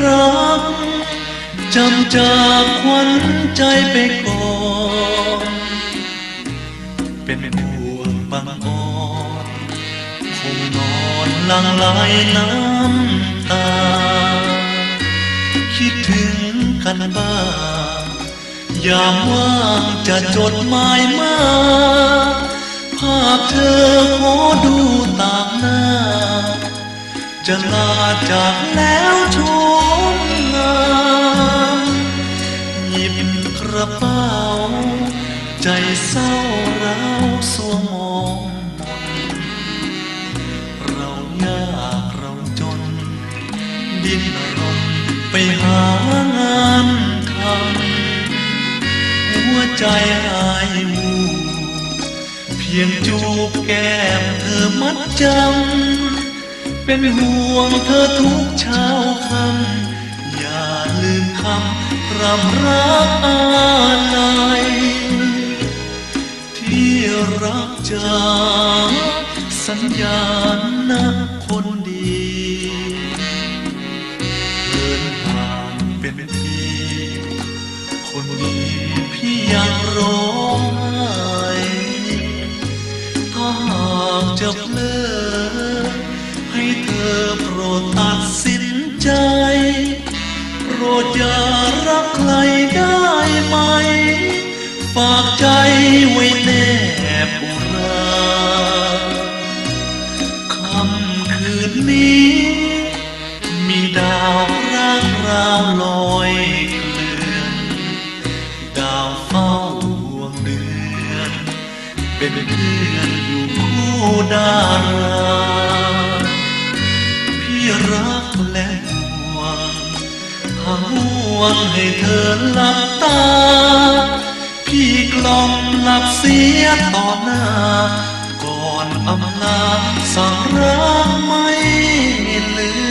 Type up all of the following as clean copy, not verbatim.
รักจำจากขวัญใจไปก่อนเป็นห่วงบางอ่อนคงนอนหลั่งไหลน้ำตาคิดถึงกันบ้างยามว่างจะจดหมายมาภาพเธอขอดูต่างหน้าจะลาจากแล้วชมงามหยิบกระเป๋าใจเศร้าเราสวมมองเรายากเราจนดิ้นรนไปหางานทำหัวใจหายวูบเพียงจูบแก้มเธอมัดจำเป็นห่วงเธอทุกเช้าค่ำอย่าลืมคำรำรักอะไรที่รักจากสัญญานะคนดีเดินทางเป็นทีคนดีพี่ยังร้องไห้ถ้าหากจะเพลอให้เธอโปรดตัดสินใจโปรดอย่ารักใครได้ไหมฝากใจไว้แนบอุราค่ำคืนนี้มีดาวร่างราวลอยเกลื่อนดาวเฝ้าดวงเดือนเป็นเพื่อนอยู่คู่ดาราพี่รักและห่วงห่วงให้เธอหลับตาพี่กล่อมหลับเสียต่อหน้าก่อนอำลาสั่งรักไม่ลืม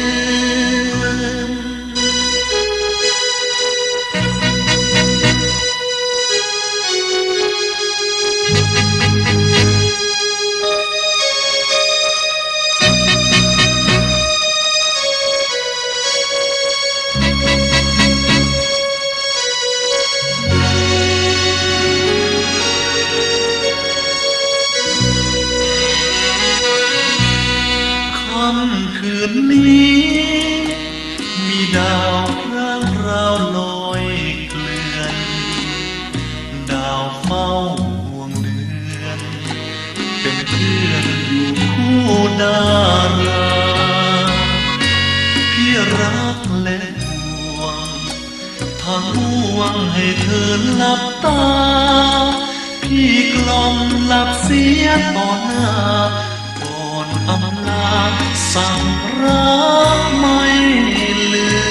คืนนี้มีดาวร่างราวลอยเกลื่อนดาวเฝ้าห่วงเดือนเป็นเพื่อนอยู่คู่ดาราพี่รักและห่วงทั้งห่วงให้เธอหลับตาพี่กล่อมหลับเสียต่อหน้าก่อนอำลาสั่งรักไม่ลืม